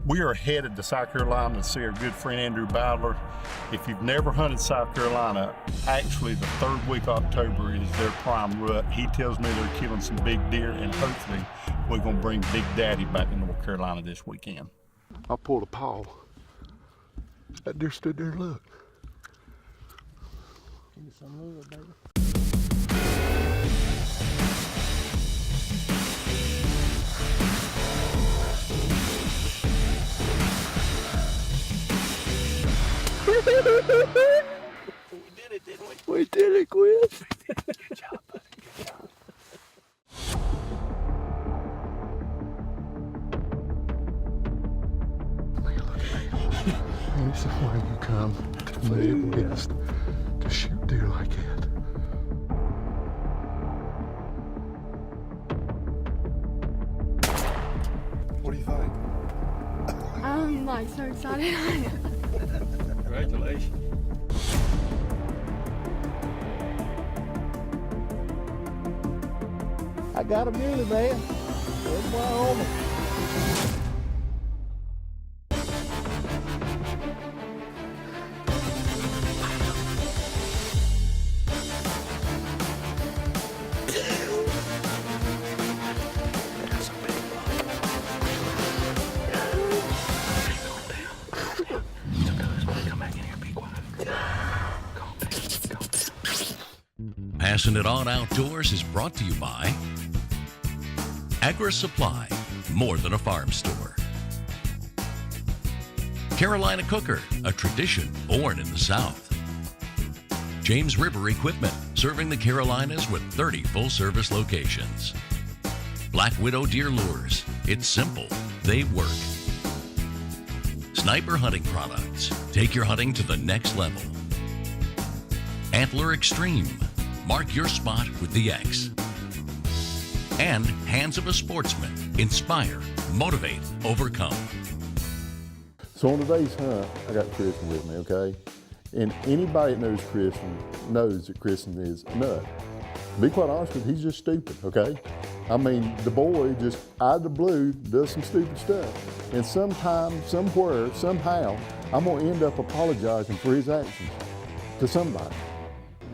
We are headed to South Carolina to see our good friend Andrew Bowdler. If you've never hunted South Carolina, actually the third week of October is their prime rut. He tells me they're killing some big deer, and hopefully we're going to bring Big Daddy back to North Carolina this weekend. I pulled a paw. That deer stood there and looked. Give me some love, baby. We did it, didn't we? We did it, Chris. Good job, buddy. Good job. Man, look at me. Ain't so why you come to the Midwest to shoot deer like that. What do you think? I'm like so excited. Congratulations. I got a muley, man. That's Wyoming. Passing It On Outdoors is brought to you by Agri Supply, more than a farm store. Carolina Cooker, a tradition born in the South. James River Equipment, serving the Carolinas with 30 full-service locations. Black Widow Deer Lures, it's simple, they work. Sniper Hunting Products, take your hunting to the next level. Antler Extreme, mark your spot with the X. And Hands of a Sportsman, inspire, motivate, overcome. So on today's hunt, I got Kristen with me, okay? And anybody that knows Kristen knows that Kristen is a nut. To be quite honest with you, he's just stupid, okay? I mean, the boy just out of the blue does some stupid stuff. And sometime, somewhere, somehow, I'm gonna end up apologizing for his actions to somebody.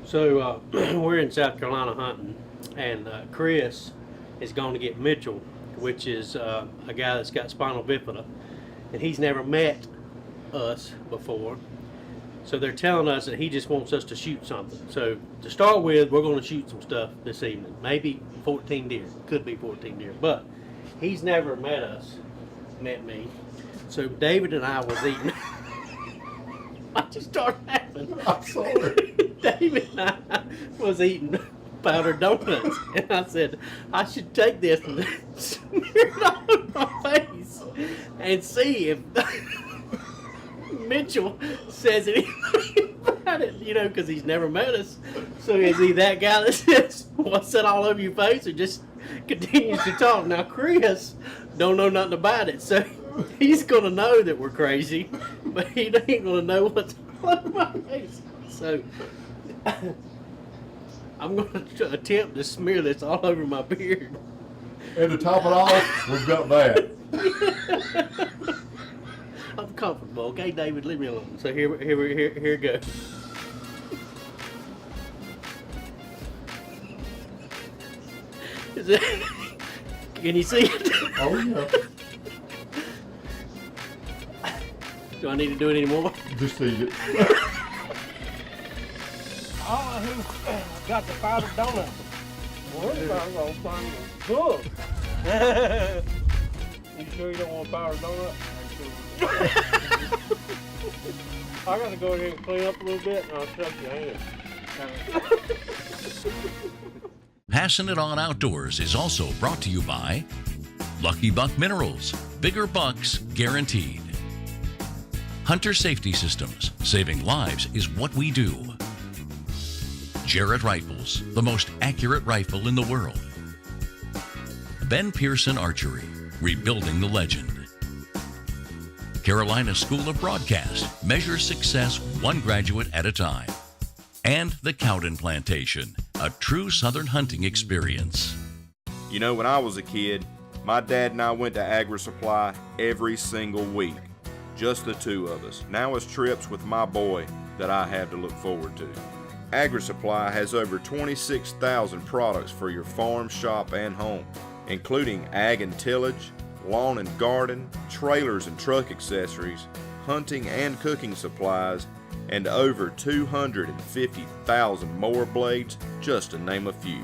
So we're in South Carolina hunting, and Chris is going to get Mitchell, which is a guy that's got spinal bifida, and he's never met us before. So they're telling us that he just wants us to shoot something. So to start with, we're going to shoot some stuff this evening. Maybe 14 deer, could be 14 deer, but he's never met me. So David and I was eating. I just started laughing. I'm sorry. David and I was eating powdered donuts, and I said I should take this and smear it all over my face and see if Mitchell says anything about it, you know, because he's never met us. So is he that guy that says what's that all over your face, or just continues to talk? Now Chris don't know nothing about it, so he's gonna know that we're crazy, but he ain't gonna know what's all over my face. So I'm going to attempt to smear this all over my beard. And to top it off, we've got that. I'm comfortable, okay, David? Leave me alone. So here we go. Can you see it? Oh yeah. Do I need to do it anymore? Just eat it. Oh, who got the powdered donut? Well, I'm gonna find a book. You sure you don't want a powdered donut? I gotta go in here and clean up a little bit, and I'll shake your hand. Passing It On Outdoors is also brought to you by Lucky Buck Minerals, bigger bucks guaranteed. Hunter Safety Systems, saving lives is what we do. Jarrett Rifles, the most accurate rifle in the world. Ben Pearson Archery, rebuilding the legend. Carolina School of Broadcast, measures success one graduate at a time. And the Cowden Plantation, a true Southern hunting experience. You know, when I was a kid, My dad and I went to Agri Supply every single week. Just the two of us. Now it's trips with my boy that I have to look forward to. Agri Supply has over 26,000 products for your farm, shop, and home, including ag and tillage, lawn and garden, trailers and truck accessories, hunting and cooking supplies, and over 250,000 mower blades, just to name a few.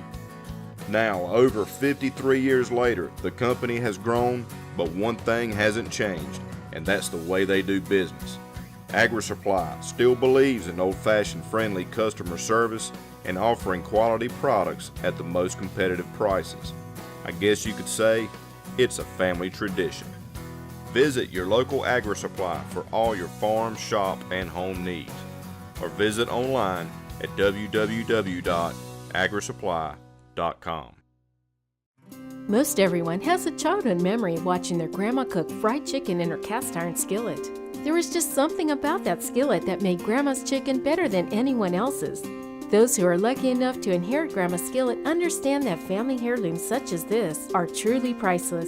Now, over 53 years later, the company has grown, but one thing hasn't changed, and that's the way they do business. Agri Supply still believes in old-fashioned friendly customer service and offering quality products at the most competitive prices. I guess you could say it's a family tradition. Visit your local Agri Supply for all your farm, shop, and home needs, or visit online at www.agrisupply.com. Most everyone has a childhood memory of watching their grandma cook fried chicken in her cast iron skillet. There was just something about that skillet that made Grandma's chicken better than anyone else's. Those who are lucky enough to inherit Grandma's skillet understand that family heirlooms such as this are truly priceless.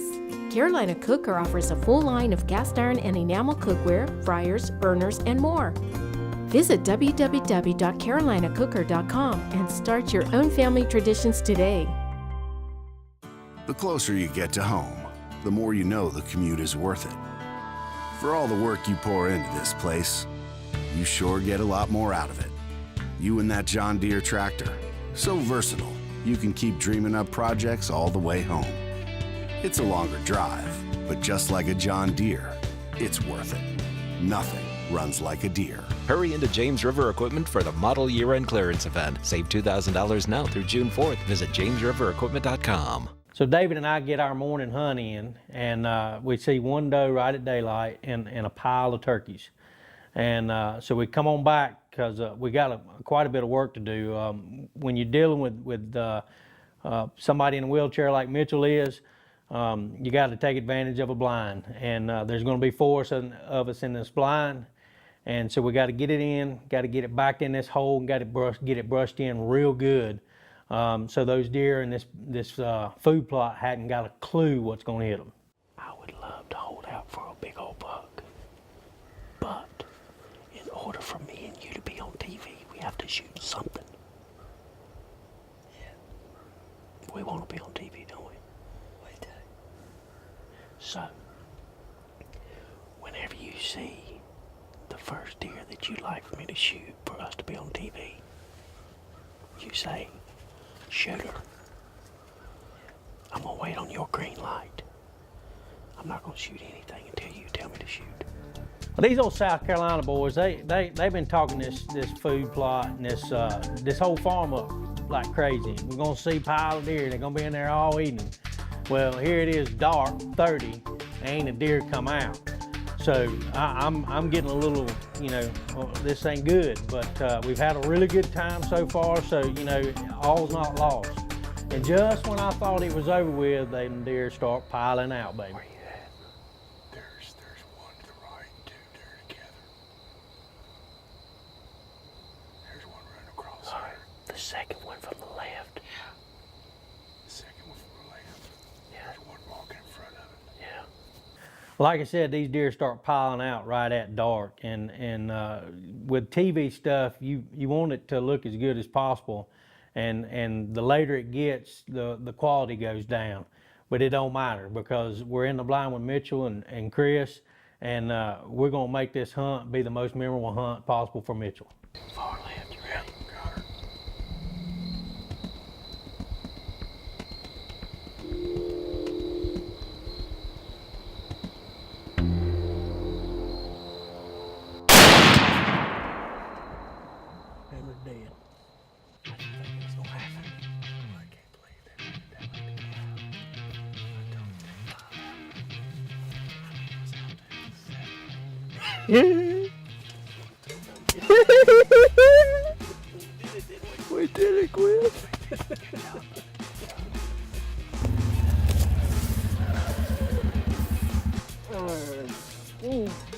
Carolina Cooker offers a full line of cast iron and enamel cookware, fryers, burners, and more. Visit www.carolinacooker.com and start your own family traditions today. The closer you get to home, the more you know the commute is worth it. For all the work you pour into this place, you sure get a lot more out of it. You and that John Deere tractor, so versatile, you can keep dreaming up projects all the way home. It's a longer drive, but just like a John Deere, it's worth it. Nothing runs like a Deere. Hurry into James River Equipment for the model year-end clearance event. Save $2,000 now through June 4th. Visit jamesriverequipment.com. So David and I get our morning hunt in, and we see one doe right at daylight and a pile of turkeys. And so we come on back because we got quite a bit of work to do. When you're dealing with somebody in a wheelchair like Mitchell is, you got to take advantage of a blind. And there's going to be 4 of us in this blind. And so we got to get it in, got to get it backed in this hole, and got to get it brushed in real good. So those deer in this food plot hadn't got a clue what's going to hit them. I would love to hold out for a big old buck, but in order for me and you to be on TV, we have to shoot something. Yeah. We want to be on TV, don't we? We do. So, whenever you see the first deer that you'd like for me to shoot for us to be on TV, you say, shoot her. I'm gonna wait on your green light. I'm not gonna shoot anything until you tell me to shoot. Well, these old South Carolina boys, they've been talking this food plot and this whole farm up like crazy. We're gonna see pile of deer. They're gonna be in there all evening. Well, here it is, dark, 30, ain't a deer come out. So I'm getting a little, this ain't good, but we've had a really good time so far, so, all's not lost. And just when I thought it was over with, the deer start piling out, baby. Where you at? There's one to the right, 2 deer together. There's one running across there. The second one from the left. Yeah. The second one from the left. Yeah. There's one walking in front of it. Yeah. Like I said, these deer start piling out right at dark, and with TV stuff, you want it to look as good as possible, and the later it gets, the quality goes down. But it don't matter because we're in the blind with Mitchell and Chris, and we're gonna make this hunt be the most memorable hunt possible for Mitchell. Far left, you ready? Got her. And we're dead. I didn't think it was gonna happen. I can't believe that. We did it, Quinn.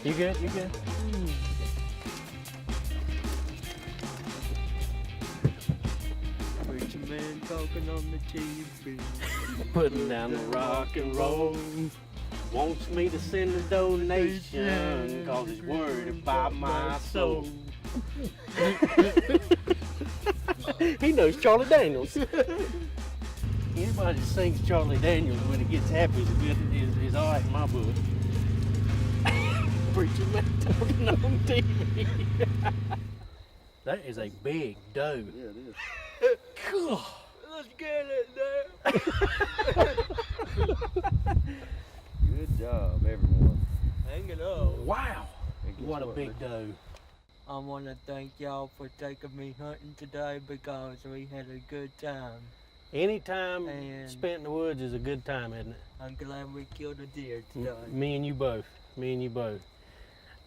You good? You good? Preacher man. talking on the TV. Putting down the rock and roll. Wants me to send a donation, cause he's worried about my soul. He knows Charlie Daniels. Anybody that sings Charlie Daniels when he gets happy is all right in my book. Preacher man talking on TV. That is a big doe. Yeah, it is. Let's get it there. Good job, everyone. Hang it up. Wow, what a big doe. I want to thank y'all for taking me hunting today because we had a good time. Any time And- spent in the woods is a good time, isn't it? I'm glad we killed a deer today. Me and you both. Me and you both.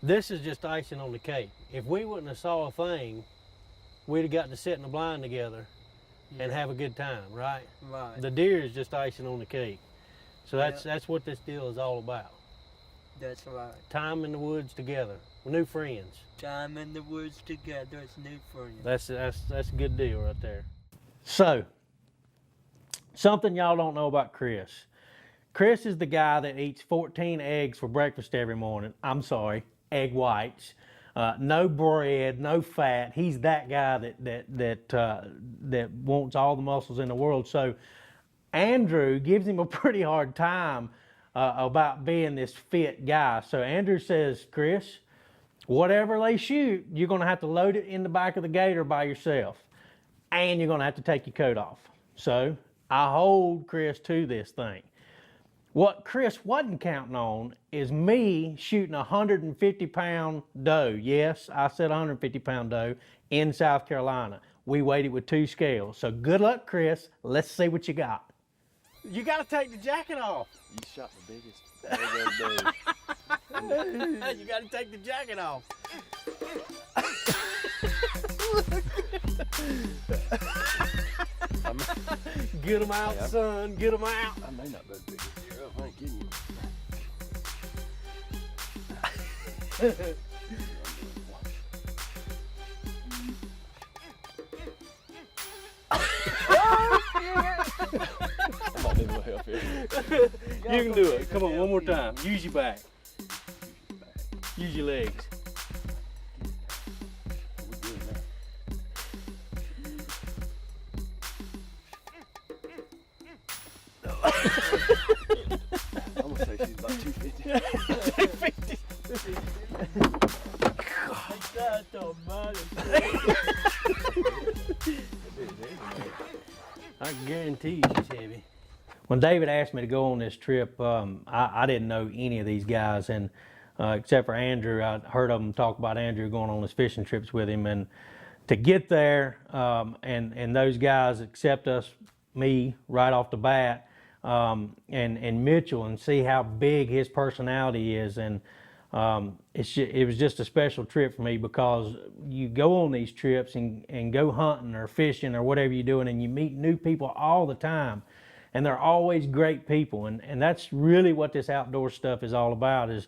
This is just icing on the cake. If we wouldn't have saw a thing, we'd have got to sit in the blind together and have a good time, right? Right. The deer is just icing on the cake. So that's what this deal is all about. That's right. Time in the woods together. New friends. Time in the woods together as new friends. That's a good deal right there. So, something y'all don't know about Chris. Chris is the guy that eats 14 eggs for breakfast every morning. I'm sorry, egg whites. No bread, no fat. He's that guy that wants all the muscles in the world. So Andrew gives him a pretty hard time about being this fit guy. So Andrew says, Chris, whatever they shoot, you're gonna have to load it in the back of the gator by yourself. And you're gonna have to take your coat off. So I hold Chris to this thing. What Chris wasn't counting on is me shooting a 150-pound doe. Yes, I said 150-pound doe in South Carolina. We weighed it with 2 scales. So good luck, Chris. Let's see what you got. You got to take the jacket off. You shot the biggest doe. You got to take the jacket off. Get them out, son. Get them out. I may not be the biggest deer up. I ain't kidding you. I'm not needing my help here. You can do it. Come on, one more time. Use your back. Use your legs. We're good now. I'm gonna say she's about 250. 250. That don't matter. I guarantee you she's heavy. When David asked me to go on this trip, I didn't know any of these guys, and except for Andrew. I'd heard of them talk about Andrew going on his fishing trips with him, and to get there and those guys accept us, me right off the bat, and Mitchell, and see how big his personality is, and it was just a special trip for me, because you go on these trips and go hunting or fishing or whatever you're doing, and you meet new people all the time, and they're always great people, and that's really what this outdoor stuff is all about, is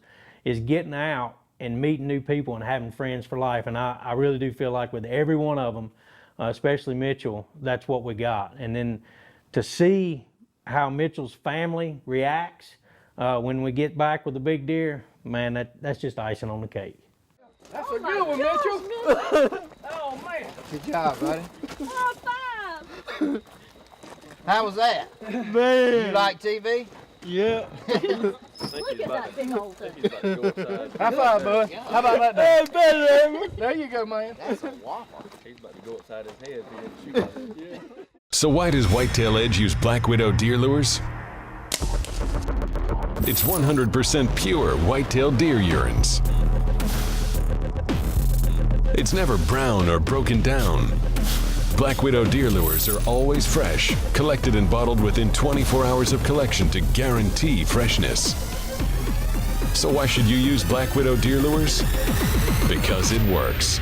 getting out and meeting new people and having friends for life. And I really do feel like with every one of them, especially Mitchell, that's what we got. And then to see how Mitchell's family reacts when we get back with the big deer, man, that's just icing on the cake. That's a good one, Mitchell. Oh, man. Good job, buddy. High five. How was that? Man. You like TV? Yeah. Look at that big old thing. High five, bud. How about that? Hey, there you go, man. That's a whopper. He's about to go upside his head if he didn't shoot it. Yeah. So why does Whitetail Edge use Black Widow deer lures? It's 100% pure whitetail deer urines. It's never brown or broken down. Black Widow deer lures are always fresh, collected and bottled within 24 hours of collection to guarantee freshness. So why should you use Black Widow deer lures? Because it works.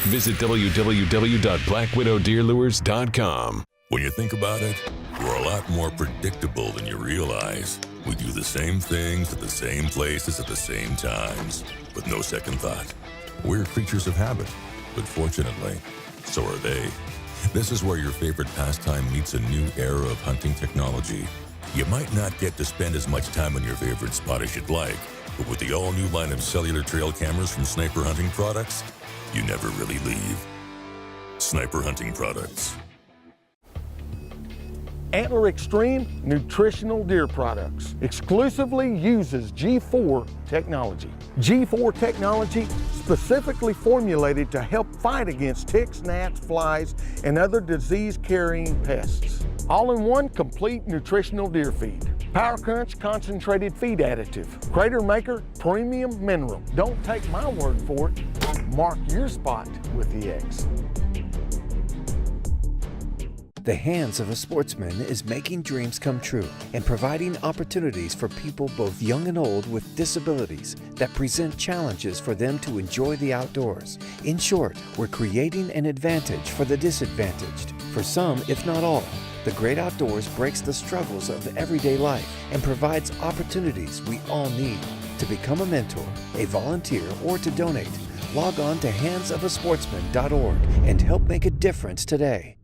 Visit www.blackwidowdeerlures.com. When you think about it, we're a lot more predictable than you realize. We do the same things at the same places at the same times, with no second thought. We're creatures of habit, but fortunately, so are they. This is where your favorite pastime meets a new era of hunting technology. You might not get to spend as much time on your favorite spot as you'd like, but with the all-new line of cellular trail cameras from Sniper Hunting Products, you never really leave. Sniper Hunting Products. Antler Extreme Nutritional Deer Products exclusively uses G4 technology. G4 technology specifically formulated to help fight against ticks, gnats, flies, and other disease-carrying pests. All-in-one complete nutritional deer feed. Power Crunch concentrated feed additive. Crater Maker premium mineral. Don't take my word for it. Mark your spot with the X. The Hands of a Sportsman is making dreams come true and providing opportunities for people both young and old with disabilities that present challenges for them to enjoy the outdoors. In short, we're creating an advantage for the disadvantaged. For some, if not all, the great outdoors breaks the struggles of everyday life and provides opportunities we all need. To become a mentor, a volunteer, or to donate, log on to handsofasportsman.org and help make a difference today.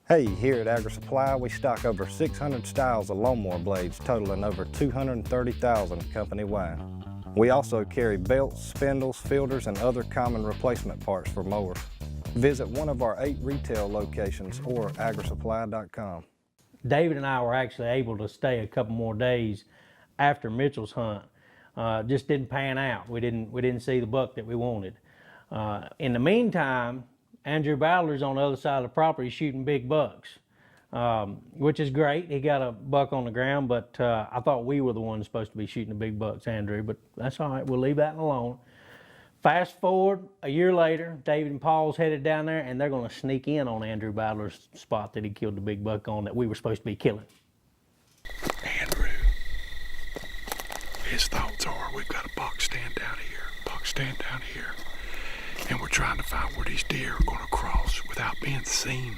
Hey, here at Agri Supply, we stock over 600 styles of lawnmower blades totaling over 230,000 company-wide. We also carry belts, spindles, filters, and other common replacement parts for mowers. Visit one of our 8 retail locations or agrisupply.com. David and I were actually able to stay a couple more days after Mitchell's hunt. Just didn't pan out. We didn't see the buck that we wanted. In the meantime, Andrew Bowdler's on the other side of the property shooting big bucks, which is great. He got a buck on the ground, but I thought we were the ones supposed to be shooting the big bucks, Andrew, but that's all right. We'll leave that alone. Fast forward a year later, David and Paul's headed down there, and they're going to sneak in on Andrew Bowdler's spot that he killed the big buck on that we were supposed to be killing. Andrew, his thoughts are we've got a box stand down here, and we're trying to find where these deer are going to cross without being seen.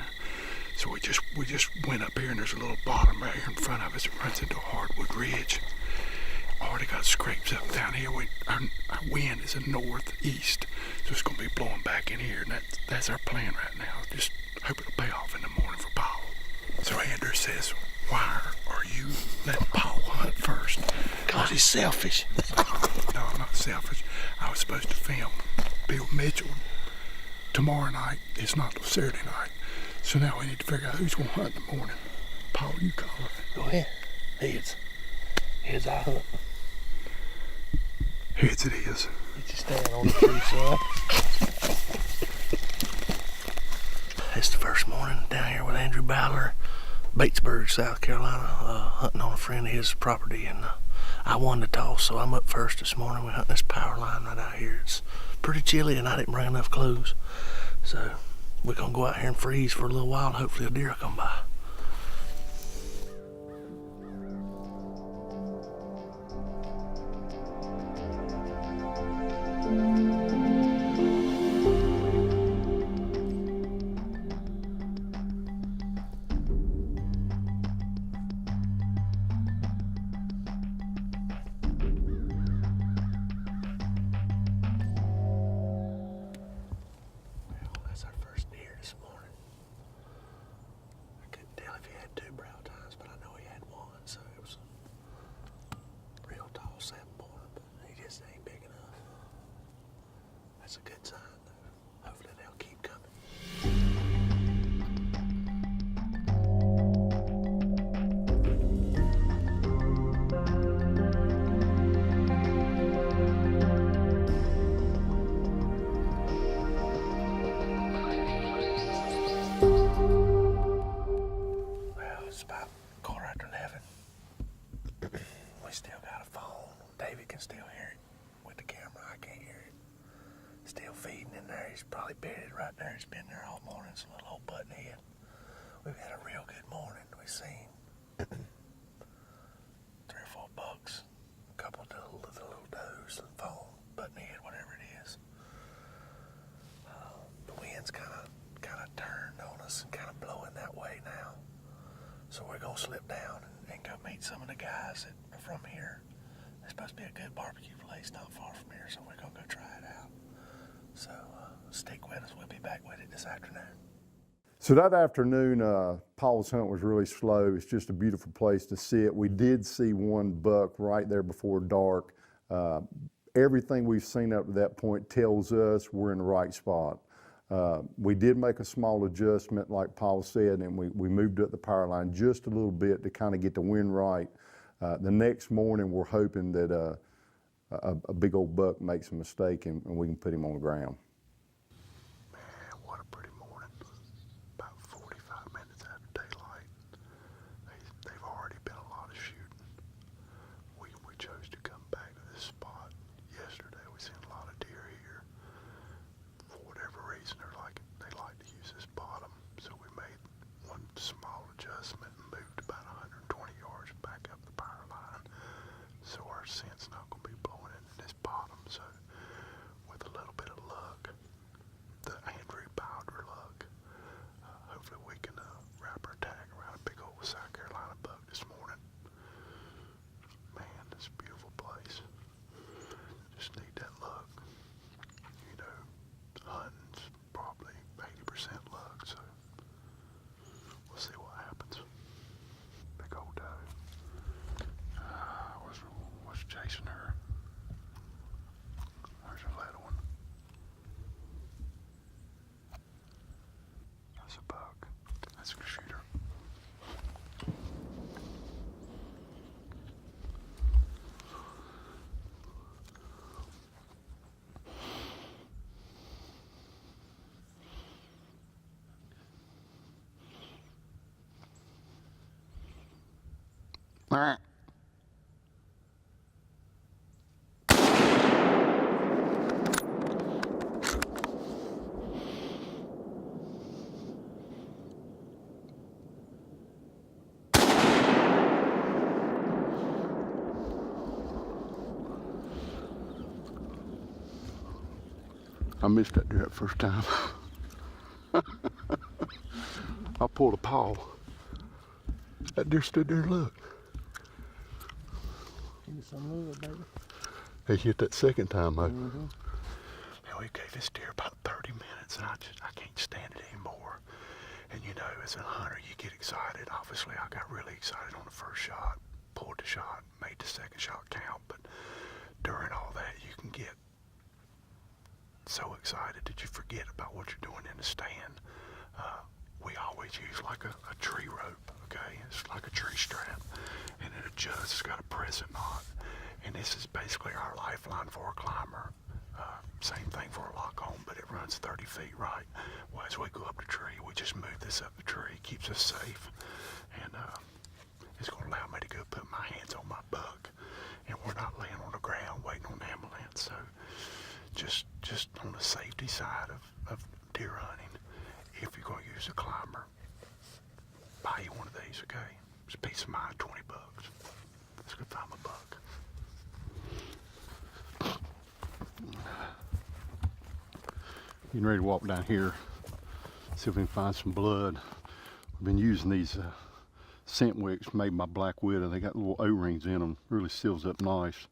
So we just went up here, and there's a little bottom right here in front of us that runs into a hardwood ridge. Already got scrapes up down here. Our wind is a northeast, so it's going to be blowing back in here, and that's our plan right now. Just hope it'll pay off in the morning for Paul. So Andrew says, why are you letting Paul hunt first? Because he's selfish. No, I'm not selfish. I was supposed to film Bill Mitchell tomorrow night. It's not till Saturday night. So now we need to figure out who's going to hunt in the morning. Paul, you call it. Go ahead. Heads I hunt. Heads it is. Get you stand on the tree, son. It's the first morning down here with Andrew Bowdler, Batesburg, South Carolina, hunting on a friend of his property, and I won the toss, so I'm up first this morning. We're hunting this power line right out here. It's pretty chilly, and I didn't bring enough clothes, so we're gonna go out here and freeze for a little while, and hopefully a deer will come by. So we're gonna slip down and go meet some of the guys that are from here. There's supposed to be a good barbecue place not far from here, so we're gonna go try it out. So stick with us, we'll be back with it this afternoon. So that afternoon, Paul's hunt was really slow. It's just a beautiful place to sit. We did see one buck right there before dark. Everything we've seen up to that point tells us we're in the right spot. We did make a small adjustment, like Paul said, and we moved up the power line just a little bit to kind of get the wind right. The next morning, we're hoping that a big old buck makes a mistake and we can put him on the ground. Man, what a pretty morning. About 45 minutes after daylight. They've already been a lot of shooting. We chose to come back to this spot yesterday. We seen a lot of deer here. For whatever reason, they like to use this bottom. So we made one small adjustment and moved about 120 yards back up the power line. So our scent's not going to be blowing into this bottom. So with a little bit of luck, the Andrew Powder luck, hopefully we can wrap our tag around a big old South Carolina buck this morning. Man, this beautiful place. Just need that luck. You know, hunting's probably 80% luck, so we'll see what happens. Big old doe. Was chasing her. There's a little one. That's a buck. That's a shooter. I missed that deer that first time. I pulled a paw. That deer stood there and looked. Give me some love, baby. He hit that second time, though. Man, we gave this deer about 30 minutes, and I can't stand it anymore. And you know, as a hunter, you get excited. Obviously, I got really excited on the first shot, pulled the shot, made the second shot count. But during all that, you can get so excited that you forget about what you're doing in the stand. We always use like a tree rope, okay? It's like a tree strap, and it adjusts. It's got a pressing knot, and this is basically our lifeline for a climber. Same thing for a lock on, but it runs 30 feet, right? Well, as we go up the tree, we just move this up the tree. It keeps us safe, and it's going to allow me to go put my hands on my buck, and we're not laying on the ground waiting on the ambulance. So just on the safety side of deer hunting, if you're going to use a climber, buy you one of these, okay? It's a peace of mind, 20 bucks. Let's go find my buck. Getting ready to walk down here, see if we can find some blood. We've been using these scent wicks made by Black Widow. They got little O-rings in them, really seals up nice.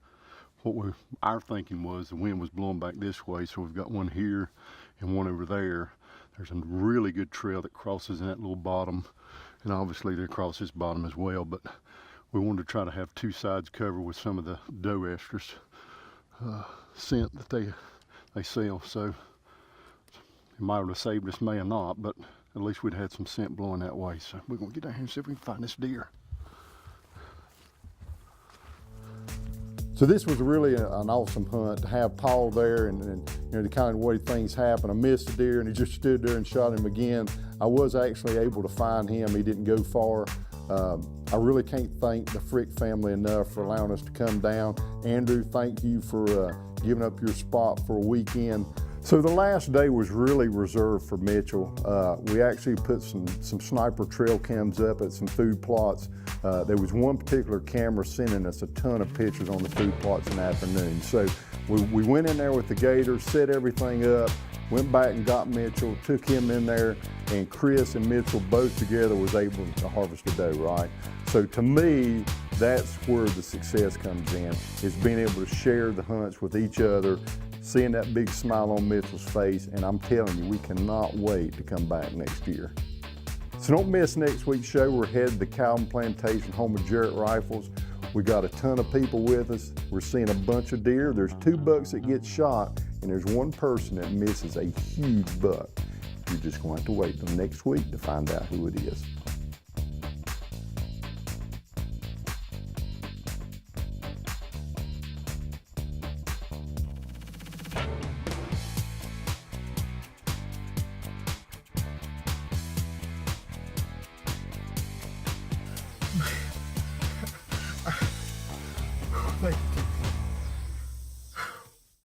Our thinking was the wind was blowing back this way, so we've got one here and one over there. There's a really good trail that crosses in that little bottom, and obviously they cross this bottom as well, but we wanted to try to have two sides covered with some of the doe estrus scent that they sell. So it might have saved us, may have not, but at least we'd had some scent blowing that way. So we're gonna get down here and see if we can find this deer. So this was really an awesome hunt to have Paul there and you know, the kind of way things happen. I missed the deer and he just stood there and shot him again. I was actually able to find him. He didn't go far. I really can't thank the Frick family enough for allowing us to come down. Andrew, thank you for giving up your spot for a weekend. So the last day was really reserved for Mitchell. We actually put some sniper trail cams up at some food plots. There was one particular camera sending us a ton of pictures on the food plots in the afternoon. So we went in there with the gators, set everything up, went back and got Mitchell, took him in there, and Chris and Mitchell both together was able to harvest a doe, right? So to me, that's where the success comes in, is being able to share the hunts with each other, seeing that big smile on Mitchell's face, and I'm telling you, we cannot wait to come back next year. So don't miss next week's show. We're headed to Calvin Plantation, home of Jarrett Rifles. We got a ton of people with us. We're seeing a bunch of deer. There's 2 bucks that get shot, and there's 1 person that misses a huge buck. You're just going to have to wait till next week to find out who it is. Thank you.